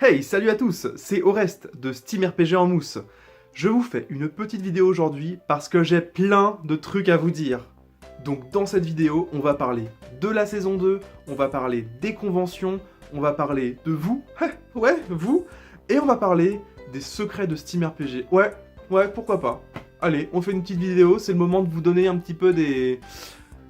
Hey, salut à tous, c'est Orest de Steam RPG en mousse. Je vous fais une petite vidéo aujourd'hui parce que j'ai plein de trucs à vous dire. Donc dans cette vidéo, on va parler de la saison 2, on va parler des conventions, on va parler de vous, ouais, vous, et on va parler des secrets de Steam RPG. Ouais, pourquoi pas. Allez, on fait une petite vidéo, c'est le moment de vous donner un petit peu des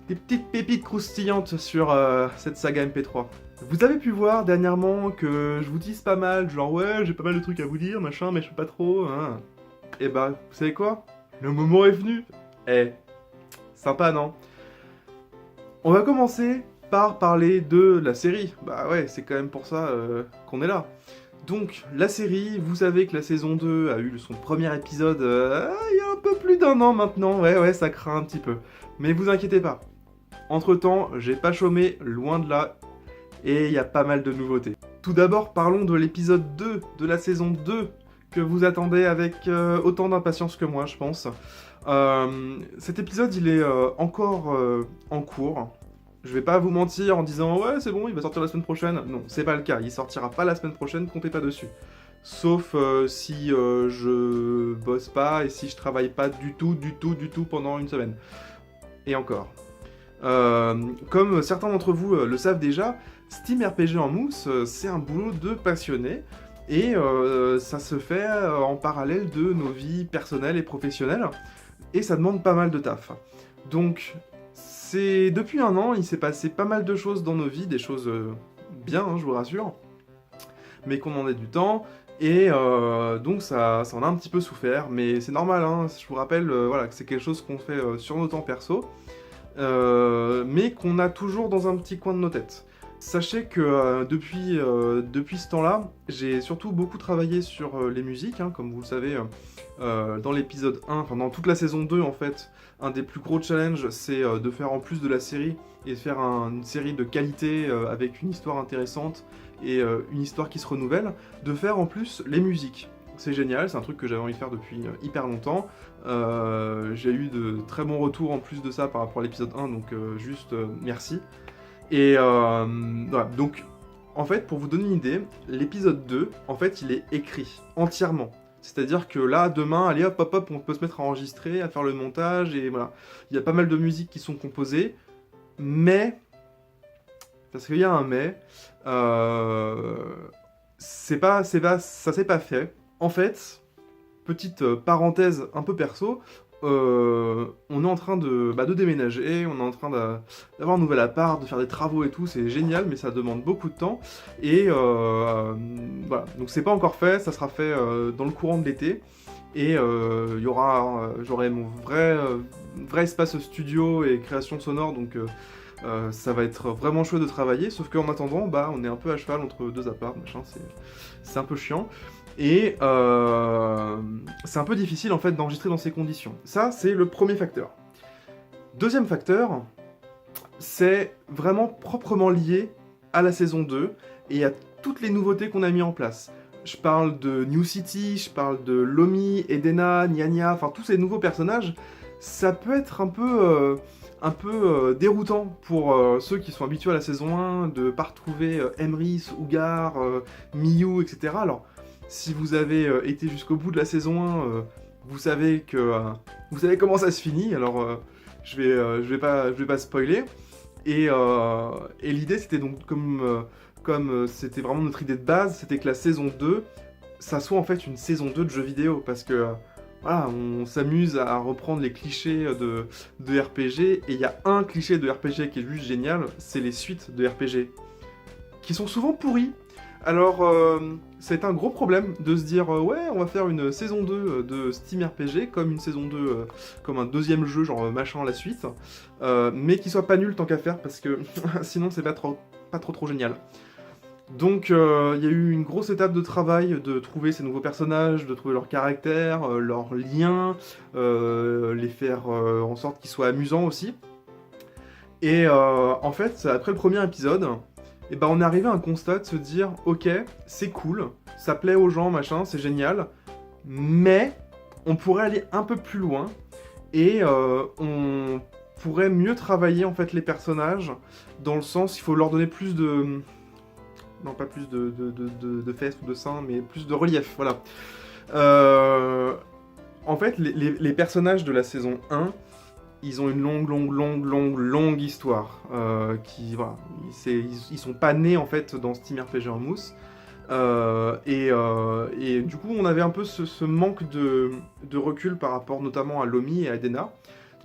petites pépites croustillantes sur cette saga MP3. Vous avez pu voir dernièrement que je vous dise pas mal, genre ouais, j'ai pas mal de trucs à vous dire, machin, mais je peux pas trop, hein. Et bah, vous savez quoi? Le moment est venu. Eh, sympa, non? On va commencer par parler de la série. Bah ouais, c'est quand même pour ça qu'on est là. Donc, la série, vous savez que la saison 2 a eu son premier épisode il y a un peu plus d'un an maintenant. Ouais, ça craint un petit peu. Mais vous inquiétez pas. Entre-temps, j'ai pas chômé, loin de là, et il y a pas mal de nouveautés. Tout d'abord, parlons de l'épisode 2 de la saison 2, que vous attendez avec autant d'impatience que moi, je pense. Cet épisode, il est encore en cours. Je vais pas vous mentir en disant « Ouais, c'est bon, il va sortir la semaine prochaine ». Non, c'est pas le cas, il sortira pas la semaine prochaine, comptez pas dessus. Sauf si je bosse pas et si je travaille pas du tout pendant une semaine. Et encore. Comme certains d'entre vous le savent déjà, Steam RPG en mousse, c'est un boulot de passionné, et ça se fait en parallèle de nos vies personnelles et professionnelles, et ça demande pas mal de taf. Donc, depuis un an, il s'est passé pas mal de choses dans nos vies, des choses bien, hein, je vous rassure, mais qu'on en ait du temps, et donc ça en a un petit peu souffert, mais c'est normal, hein, je vous rappelle voilà, que c'est quelque chose qu'on fait sur nos temps perso, mais qu'on a toujours dans un petit coin de nos têtes. Sachez que depuis ce temps-là, j'ai surtout beaucoup travaillé sur les musiques, hein, comme vous le savez, dans l'épisode 1, enfin dans toute la saison 2 en fait, un des plus gros challenges, c'est de faire en plus de la série, et de faire une série de qualité avec une histoire intéressante, et une histoire qui se renouvelle, de faire en plus les musiques. C'est génial, c'est un truc que j'avais envie de faire depuis hyper longtemps. J'ai eu de très bons retours en plus de ça par rapport à l'épisode 1, donc juste merci. Et voilà, donc en fait, pour vous donner une idée, l'épisode 2, en fait, il est écrit entièrement. C'est-à-dire que là, demain, allez hop, on peut se mettre à enregistrer, à faire le montage, et voilà. Il y a pas mal de musiques qui sont composées, mais, parce qu'il y a un mais, ça s'est pas fait. En fait, petite parenthèse un peu perso, on est en train de déménager, on est en train d'avoir un nouvel appart, de faire des travaux et tout, c'est génial, mais ça demande beaucoup de temps. Et voilà, donc c'est pas encore fait, ça sera fait dans le courant de l'été. Et j'aurai mon vrai espace studio et création sonore, donc ça va être vraiment chouette de travailler, sauf qu'en attendant, on est un peu à cheval entre deux apparts, machin, c'est un peu chiant. Et c'est un peu difficile en fait d'enregistrer dans ces conditions. Ça, c'est le premier facteur. Deuxième facteur, c'est vraiment proprement lié à la saison 2 et à toutes les nouveautés qu'on a mis en place. Je parle de New City, je parle de Lomi, Edena, Nyanya, enfin tous ces nouveaux personnages. Ça peut être un peu déroutant pour ceux qui sont habitués à la saison 1 de ne pas retrouver Emrys, Ougar, Miyu, etc. Alors, si vous avez été jusqu'au bout de la saison 1, vous savez comment ça se finit, alors je vais pas spoiler. Et l'idée, c'était donc, comme c'était vraiment notre idée de base, c'était que la saison 2, ça soit en fait une saison 2 de jeux vidéo, parce que voilà, on s'amuse à reprendre les clichés de RPG, et il y a un cliché de RPG qui est juste génial, c'est les suites de RPG, qui sont souvent pourries. Alors, c'est un gros problème de se dire ouais, on va faire une saison 2 de Steam RPG, comme une saison 2, comme un deuxième jeu, genre machin la suite, mais qui soit pas nul tant qu'à faire, parce que sinon c'est pas trop génial. Donc, il y a eu une grosse étape de travail de trouver ces nouveaux personnages, de trouver leur caractère, leurs liens, les faire en sorte qu'ils soient amusants aussi. Et en fait, après le premier épisode, et on est arrivé à un constat de se dire ok, c'est cool, ça plaît aux gens, machin, c'est génial, mais on pourrait aller un peu plus loin et on pourrait mieux travailler en fait les personnages, dans le sens il faut leur donner plus Non, pas plus de fesses ou de seins, mais plus de relief, voilà. En fait, les personnages de la saison 1, ils ont une longue histoire. Voilà, ils sont pas nés, en fait, dans Steam RPG en mousse. Et du coup, on avait un peu ce manque de recul par rapport notamment à Lomi et à Dena.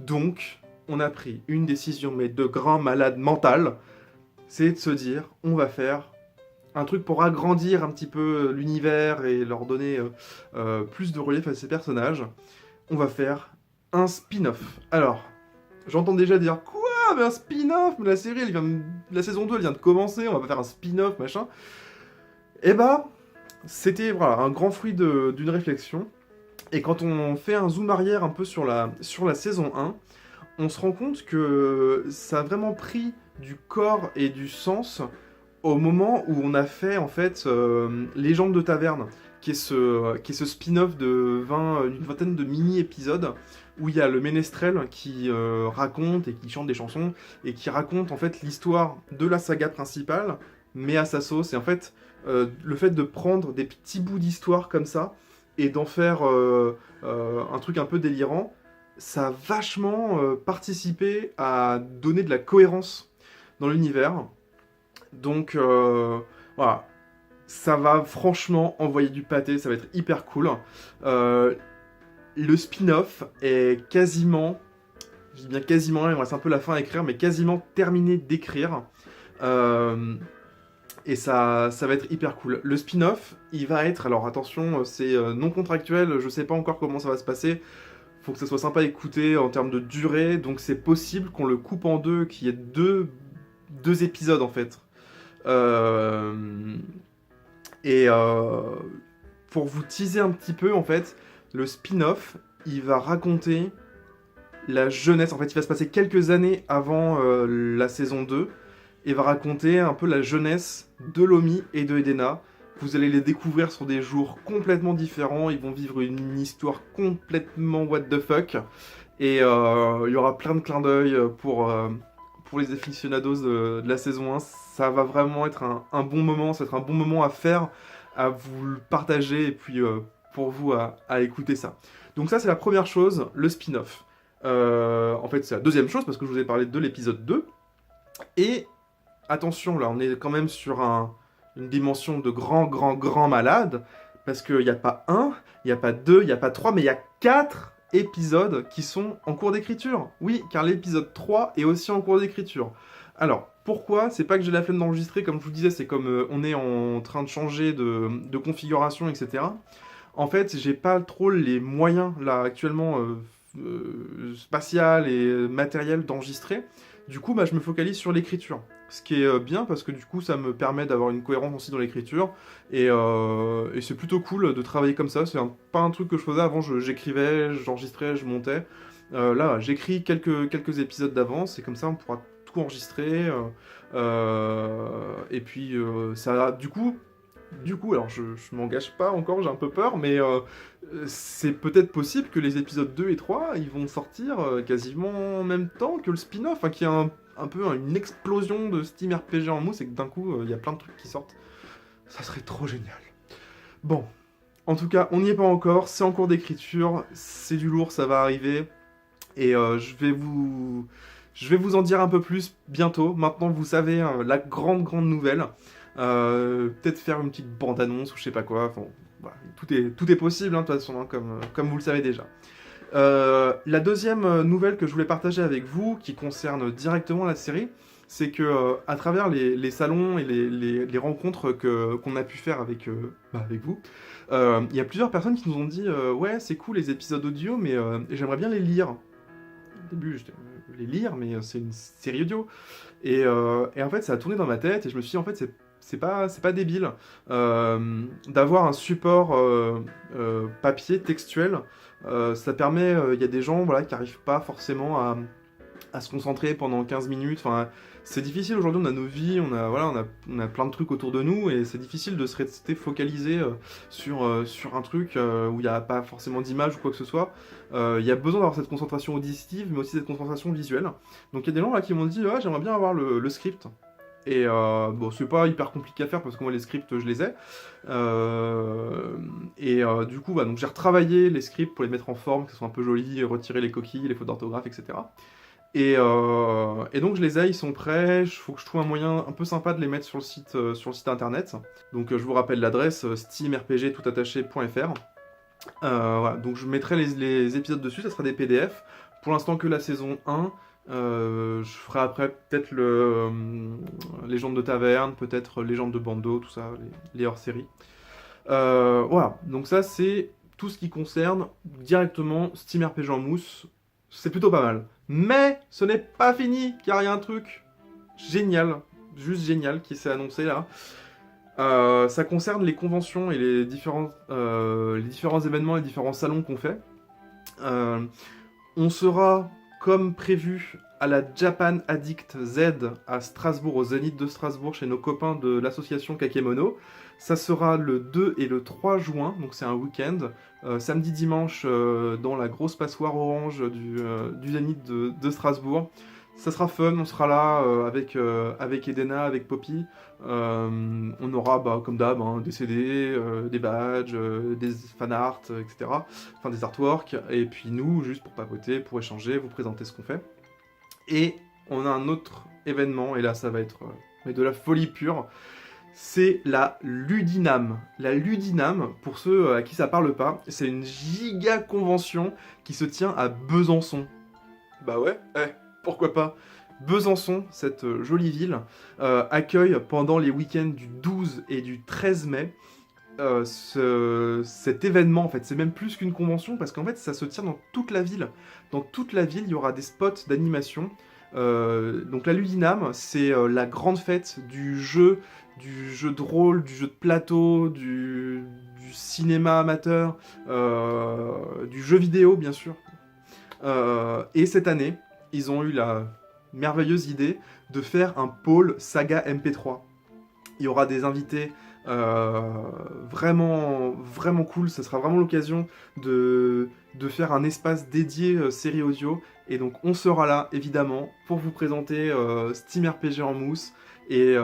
Donc, on a pris une décision, mais de grand malade mental, c'est de se dire, on va faire un truc pour agrandir un petit peu l'univers et leur donner plus de relief à ces personnages. On va faire un spin-off. Alors, j'entends déjà dire, quoi? Mais un spin-off? Mais la série, la saison 2, elle vient de commencer, on va pas faire un spin-off, machin. Eh bah, c'était voilà, un grand fruit d'une réflexion. Et quand on fait un zoom arrière un peu sur la saison 1, on se rend compte que ça a vraiment pris du corps et du sens au moment où on a fait en fait Légende de Taverne, qui est ce spin-off d'une vingtaine de mini-épisodes où il y a le ménestrel qui raconte et qui chante des chansons et qui raconte en fait l'histoire de la saga principale, mais à sa sauce. Et en fait, le fait de prendre des petits bouts d'histoire comme ça et d'en faire un truc un peu délirant, ça a vachement participé à donner de la cohérence dans l'univers. Donc voilà, ça va franchement envoyer du pâté, ça va être hyper cool. Le spin-off est quasiment, je dis bien quasiment, il me reste un peu la fin à écrire, mais quasiment terminé d'écrire. Et ça va être hyper cool. Le spin-off, il va être, alors attention, c'est non contractuel, je sais pas encore comment ça va se passer. Faut que ça soit sympa à écouter en termes de durée, donc c'est possible qu'on le coupe en deux, qu'il y ait deux épisodes en fait. Pour vous teaser un petit peu, en fait, le spin-off, il va raconter la jeunesse. En fait, il va se passer quelques années avant la saison 2 et va raconter un peu la jeunesse de Lomi et de Edena. Vous allez les découvrir sur des jours complètement différents. Ils vont vivre une histoire complètement what the fuck. Et il y aura plein de clins d'œil pour les aficionados de la saison 1. Ça va vraiment être un bon moment. Ça va être un bon moment à faire, à vous le partager et puis pour vous à écouter ça. Donc ça, c'est la première chose, le spin-off. En fait, c'est la deuxième chose parce que je vous ai parlé de l'épisode 2. Et attention, là, on est quand même sur une dimension de grand malade, parce qu'il n'y a pas un, il n'y a pas deux, il n'y a pas trois, mais il y a 4 épisodes qui sont en cours d'écriture. Oui, car l'épisode 3 est aussi en cours d'écriture. Alors, pourquoi? C'est pas que j'ai la flemme d'enregistrer, comme je vous disais, c'est comme on est en train de changer de configuration, etc. En fait, j'ai pas trop les moyens, là, actuellement, spatial et matériel d'enregistrer. Du coup, je me focalise sur l'écriture. Ce qui est bien parce que du coup, ça me permet d'avoir une cohérence aussi dans l'écriture. Et c'est plutôt cool de travailler comme ça. C'est pas un truc que je faisais avant. J'écrivais, j'enregistrais, je montais. Là, j'écris quelques épisodes d'avance et comme ça, on pourra tout enregistrer. Et puis, ça, du coup, alors je m'engage pas encore, j'ai un peu peur, mais c'est peut-être possible que les épisodes 2 et 3, ils vont sortir quasiment en même temps que le spin-off, hein, qu'il y a un peu une explosion de Steam RPG en mousse et que d'un coup, il y a plein de trucs qui sortent. Ça serait trop génial. Bon, en tout cas, on n'y est pas encore, c'est en cours d'écriture, c'est du lourd, ça va arriver, et je vais vous en dire un peu plus bientôt. Maintenant, vous savez, la grande nouvelle. Peut-être faire une petite bande-annonce ou je sais pas quoi. Enfin, voilà, tout est possible, hein, de toute façon, hein, comme vous le savez déjà. La deuxième nouvelle que je voulais partager avec vous, qui concerne directement la série, c'est que à travers les salons et les rencontres qu'on a pu faire avec vous, il y a plusieurs personnes qui nous ont dit ouais, c'est cool les épisodes audio, mais j'aimerais bien les lire. Au début, j'étais les lire, mais c'est une série audio. Et en fait, ça a tourné dans ma tête et je me suis dit, en fait, c'est pas débile d'avoir un support papier, textuel. Ça permet, il y a des gens voilà, qui n'arrivent pas forcément à se concentrer pendant 15 minutes. Enfin, c'est difficile aujourd'hui, on a nos vies, on a plein de trucs autour de nous et c'est difficile de se rester focalisé sur un truc où il n'y a pas forcément d'image ou quoi que ce soit. Il y a besoin d'avoir cette concentration auditive mais aussi cette concentration visuelle. Donc il y a des gens là qui m'ont dit ah, j'aimerais bien avoir le script. Et bon, c'est pas hyper compliqué à faire parce que moi les scripts je les ai. Du coup, donc j'ai retravaillé les scripts pour les mettre en forme, que ce soit un peu joli, retirer les coquilles, les fautes d'orthographe, etc. Et donc je les ai, ils sont prêts. Il faut que je trouve un moyen un peu sympa de les mettre sur le site internet. Donc je vous rappelle l'adresse steamrpgtoutattaché.fr. Voilà, donc je mettrai les épisodes dessus, ça sera des PDF. Pour l'instant que la saison 1. Je ferai après peut-être Légende de Taverne, peut-être Légende de Bando, tout ça, les hors-séries. Voilà, donc ça c'est tout ce qui concerne directement Steam RPG en mousse. C'est plutôt pas mal. Mais ce n'est pas fini, car il y a un truc génial, juste génial, qui s'est annoncé là. Ça concerne les conventions et les différents événements, les différents salons qu'on fait. On sera, comme prévu, à la Japan Addict Z à Strasbourg, au Zénith de Strasbourg, chez nos copains de l'association Kakemono. Ça sera le 2 et le 3 juin, donc c'est un week-end. Samedi, dimanche, dans la grosse passoire orange du Zénith de Strasbourg. Ça sera fun, on sera là avec Edena, avec Poppy. On aura, comme d'hab, des CD, des badges, des fanarts, etc. Enfin, des artworks. Et puis nous, juste pour papoter, pour échanger, vous présenter ce qu'on fait. Et on a un autre événement, et là ça va être de la folie pure. C'est la Ludinam. La Ludinam, pour ceux à qui ça parle pas, c'est une giga convention qui se tient à Besançon. Bah ouais, pourquoi pas. Besançon, cette jolie ville, accueille pendant les week-ends du 12 et du 13 mai cet événement. En fait, c'est même plus qu'une convention parce qu'en fait, ça se tient dans toute la ville. Dans toute la ville, il y aura des spots d'animation. Donc la Ludinam, c'est la grande fête du jeu de rôle, du jeu de plateau, du cinéma amateur, du jeu vidéo, bien sûr. Et cette année, ils ont eu la merveilleuse idée de faire un pôle saga MP3. Il y aura des invités vraiment, vraiment cool. Ça sera vraiment l'occasion de faire un espace dédié série audio. Et donc on sera là, évidemment, pour vous présenter Steam RPG en mousse. Et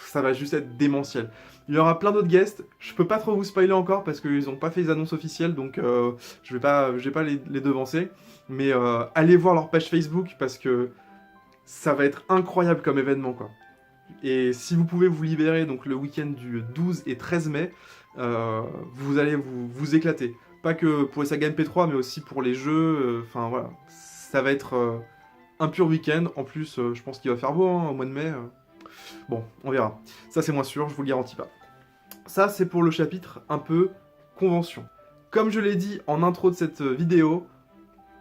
ça va juste être démentiel. Il y aura plein d'autres guests. Je peux pas trop vous spoiler encore parce qu'ils n'ont pas fait les annonces officielles, donc je vais pas les devancer. Mais allez voir leur page Facebook parce que ça va être incroyable comme événement, quoi. Et si vous pouvez vous libérer donc le week-end du 12 et 13 mai, vous allez vous éclater. Pas que pour les sagas MP3, mais aussi pour les jeux. Enfin voilà, ça va être un pur week-end. En plus, je pense qu'il va faire beau au mois de mai. Bon, on verra. Ça c'est moins sûr, je vous le garantis pas. Ça c'est pour le chapitre un peu convention. Comme je l'ai dit en intro de cette vidéo,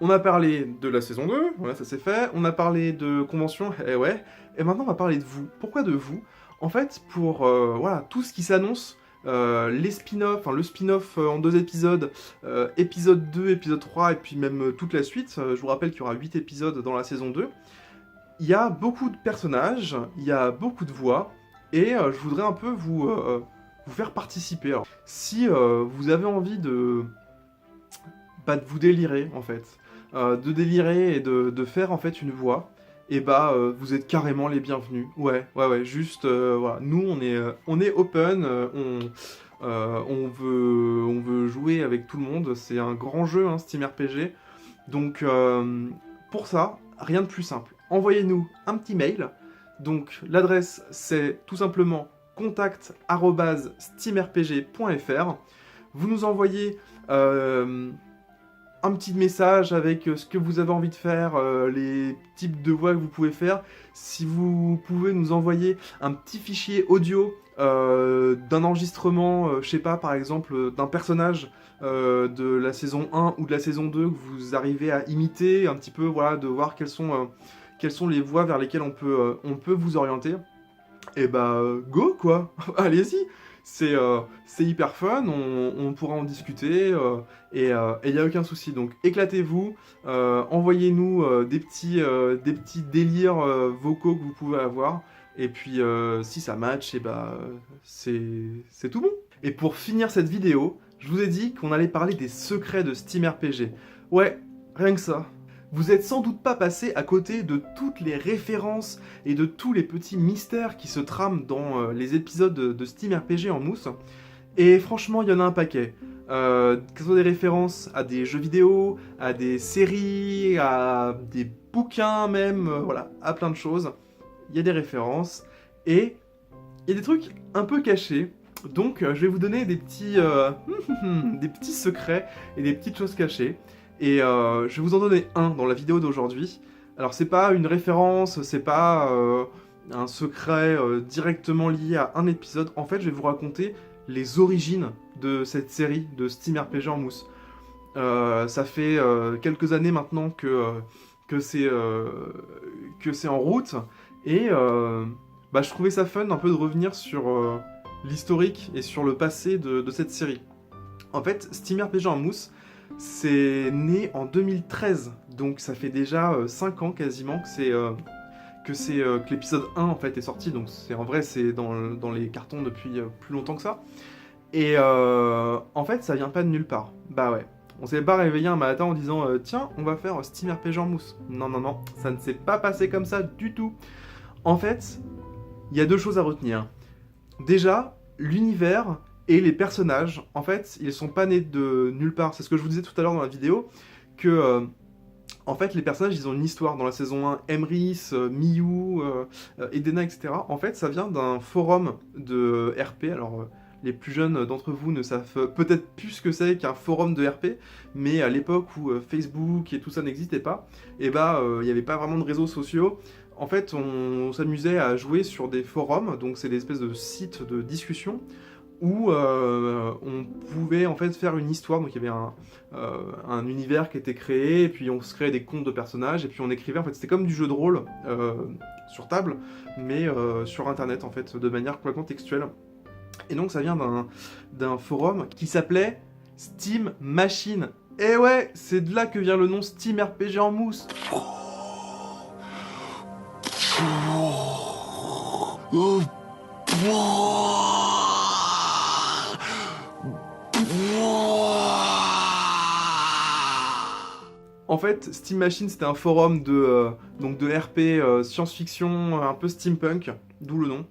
on a parlé de la saison 2, voilà, ça c'est fait. On a parlé de convention, ouais. Et maintenant, on va parler de vous. Pourquoi de vous? En fait, pour voilà, tout ce qui s'annonce, les spin-offs, le spin-off en 2 épisodes, épisode 2, épisode 3, et puis même toute la suite. Je vous rappelle qu'il y aura 8 épisodes dans la saison 2. Il y a beaucoup de personnages, il y a beaucoup de voix, et je voudrais un peu vous faire participer. Alors, si vous avez envie de vous délirer, en fait, de délirer et de faire en fait une voix, et vous êtes carrément les bienvenus. Ouais, juste voilà, nous on est open, on veut jouer avec tout le monde. C'est un grand jeu, Steam RPG. Donc pour ça, rien de plus simple. Envoyez-nous un petit mail. Donc l'adresse c'est tout simplement contact@steamrpg.fr. Vous nous envoyez un petit message avec ce que vous avez envie de faire, les types de voix que vous pouvez faire. Si vous pouvez nous envoyer un petit fichier audio d'un enregistrement, je sais pas, par exemple, d'un personnage de la saison 1 ou de la saison 2 que vous arrivez à imiter, un petit peu, voilà, de voir quelles sont les voies vers lesquelles on peut vous orienter. Et go quoi, allez-y. C'est hyper fun, on pourra en discuter, et il n'y a aucun souci. Donc éclatez-vous, envoyez-nous des petits délires vocaux que vous pouvez avoir, et puis si ça match, c'est tout bon. Et pour finir cette vidéo, je vous ai dit qu'on allait parler des secrets de Steam RPG. Ouais, rien que ça. vous êtes sans doute pas passé à côté de toutes les références et de tous les petits mystères qui se trament dans les épisodes de Steam RPG en mousse. Et franchement, il y en a un paquet. Que ce soit des références à des jeux vidéo, à des séries, à des bouquins même, voilà, à plein de choses. Il y a des références et il y a des trucs un peu cachés. Donc je vais vous donner des petits, des petits secrets et des petites choses cachées. Et je vais vous en donner un dans la vidéo d'aujourd'hui. Alors c'est pas une référence, c'est pas un secret directement lié à un épisode. En fait, je vais vous raconter les origines de cette série de Steam RPG en mousse. Ça fait quelques années maintenant que c'est en route. Et je trouvais ça fun un peu de revenir sur l'historique et sur le passé de cette série. En fait, Steam RPG en mousse, c'est né en 2013, donc ça fait déjà 5 ans quasiment que l'épisode 1 en fait est sorti, donc en vrai c'est dans les cartons depuis plus longtemps que ça. Et en fait ça vient pas de nulle part, bah ouais. On s'est pas réveillé un matin en disant tiens on va faire Steam RPG en mousse. Non non non, ça ne s'est pas passé comme ça du tout. En fait, il y a deux choses à retenir. Déjà, l'univers et les personnages, en fait, ils sont pas nés de nulle part. C'est ce que je vous disais tout à l'heure dans la vidéo, que en fait, les personnages, ils ont une histoire. Dans la saison 1, Emrys, Miyu, Edena, etc. En fait, ça vient d'un forum de RP. Alors, les plus jeunes d'entre vous ne savent peut-être plus ce que c'est qu'un forum de RP, mais à l'époque où Facebook et tout ça n'existait pas, et il n'y avait pas vraiment de réseaux sociaux. En fait, on s'amusait à jouer sur des forums, donc c'est des espèces de sites de discussion, où on pouvait en fait faire une histoire. Donc il y avait un univers qui était créé, et puis on se créait des comptes de personnages, et puis on écrivait. En fait, c'était comme du jeu de rôle sur table, mais sur internet en fait, de manière complètement textuelle. Et donc ça vient d'un forum qui s'appelait Steam Machine. Et ouais, c'est de là que vient le nom Steam RPG en mousse. En fait, Steam Machine, c'était un forum donc de RP science-fiction, un peu steampunk, d'où le nom.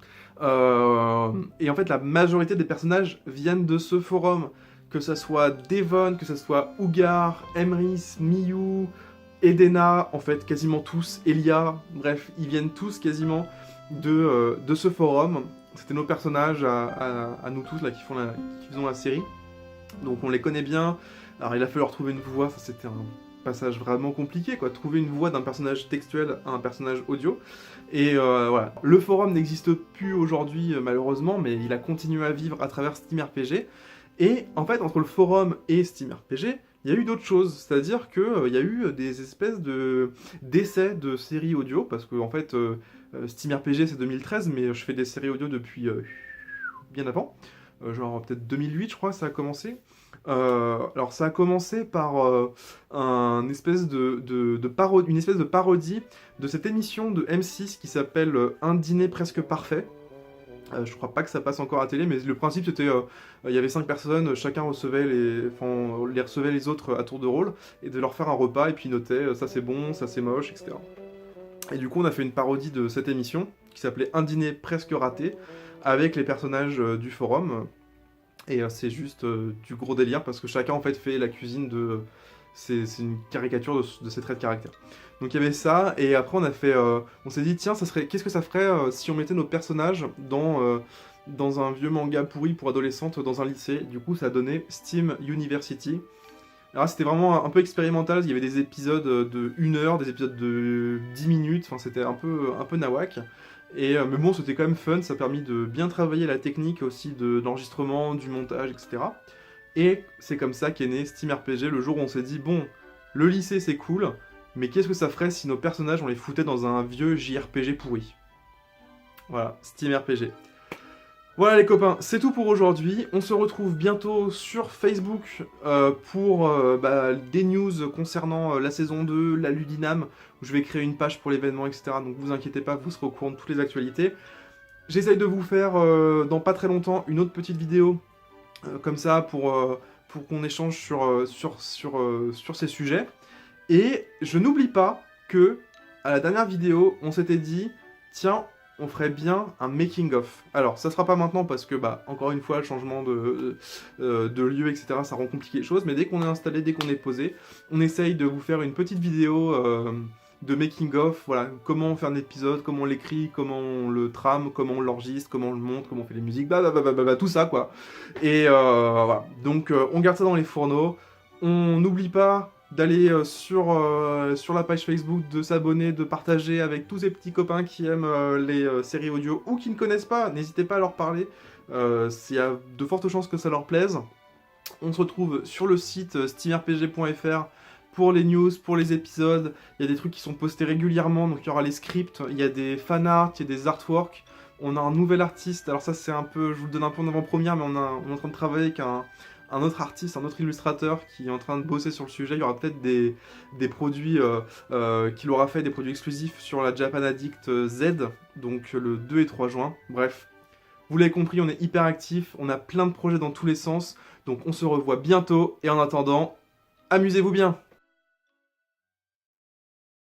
Et en fait, la majorité des personnages viennent de ce forum. Que ça soit Devon, que ça soit Ougar, Emrys, Miyu, Edena, en fait, quasiment tous, Elia, bref, ils viennent tous quasiment de ce forum. C'était nos personnages à nous tous là qui faisons la série. Donc on les connaît bien. Alors il a fallu leur trouver une voix, ça c'était un passage vraiment compliqué, quoi. Trouver une voix d'un personnage textuel à un personnage audio. Et voilà, le forum n'existe plus aujourd'hui malheureusement, mais il a continué à vivre à travers Steam RPG. Et en fait, entre le forum et Steam RPG, il y a eu d'autres choses, c'est-à-dire qu'il y a eu des espèces d'essais de séries audio, parce que en fait, Steam RPG c'est 2013, mais je fais des séries audio depuis bien avant, genre peut-être 2008 je crois ça a commencé. Alors ça a commencé par une espèce de parodie de cette émission de M6 qui s'appelle Un dîner presque parfait. Je crois pas que ça passe encore à télé, mais le principe c'était, il y avait 5 personnes, chacun recevait recevait les autres à tour de rôle, et de leur faire un repas, et puis notait ça c'est bon, ça c'est moche, etc. Et du coup on a fait une parodie de cette émission, qui s'appelait Un dîner presque raté, avec les personnages du forum, et c'est juste du gros délire, parce que chacun en fait fait la cuisine de... C'est une caricature de ses traits de caractère. Donc il y avait ça, et après on s'est dit tiens, qu'est-ce que ça ferait si on mettait nos personnages dans un vieux manga pourri pour adolescentes dans un lycée. Du coup ça a donné Steam University. Alors c'était vraiment un peu expérimental, il y avait des épisodes de 1 heure, des épisodes de 10 minutes, enfin c'était un peu nawak. Mais bon, c'était quand même fun, ça a permis de bien travailler la technique aussi de l'enregistrement, du montage, etc. Et c'est comme ça qu'est né Steam RPG, le jour où on s'est dit, bon, le lycée c'est cool, mais qu'est-ce que ça ferait si nos personnages on les foutait dans un vieux JRPG pourri? Voilà, Steam RPG. Voilà les copains, c'est tout pour aujourd'hui. On se retrouve bientôt sur Facebook pour des news concernant la saison 2, la Ludinam, où je vais créer une page pour l'événement, etc. Donc vous inquiétez pas, vous serez au courant de toutes les actualités. J'essaye de vous faire dans pas très longtemps une autre petite vidéo comme ça pour qu'on échange sur ces sujets. Et je n'oublie pas que, à la dernière vidéo, on s'était dit, tiens, on ferait bien un making-of. Alors, ça sera pas maintenant parce que, encore une fois, le changement de lieu, etc., ça rend compliqué les choses, mais dès qu'on est installé, dès qu'on est posé, on essaye de vous faire une petite vidéo de making-of, voilà, comment on fait un épisode, comment on l'écrit, comment on le trame, comment on l'enregistre, comment on le monte, comment on fait les musiques, tout ça, quoi. Et voilà, donc on garde ça dans les fourneaux, on n'oublie pas d'aller sur la page Facebook, de s'abonner, de partager avec tous ces petits copains qui aiment les séries audio ou qui ne connaissent pas, n'hésitez pas à leur parler, il y a de fortes chances que ça leur plaise. On se retrouve sur le site steamrpg.fr pour les news, pour les épisodes, il y a des trucs qui sont postés régulièrement, donc il y aura les scripts, il y a des fanarts, il y a des artworks, on a un nouvel artiste, alors ça c'est un peu, je vous le donne un peu en avant-première, mais on est en train de travailler avec un autre artiste, un autre illustrateur qui est en train de bosser sur le sujet. Il y aura peut-être des produits qu'il aura fait, des produits exclusifs sur la Japan Addict Z, donc le 2 et 3 juin. Bref, vous l'avez compris, on est hyper actifs, on a plein de projets dans tous les sens, donc on se revoit bientôt, et en attendant, amusez-vous bien!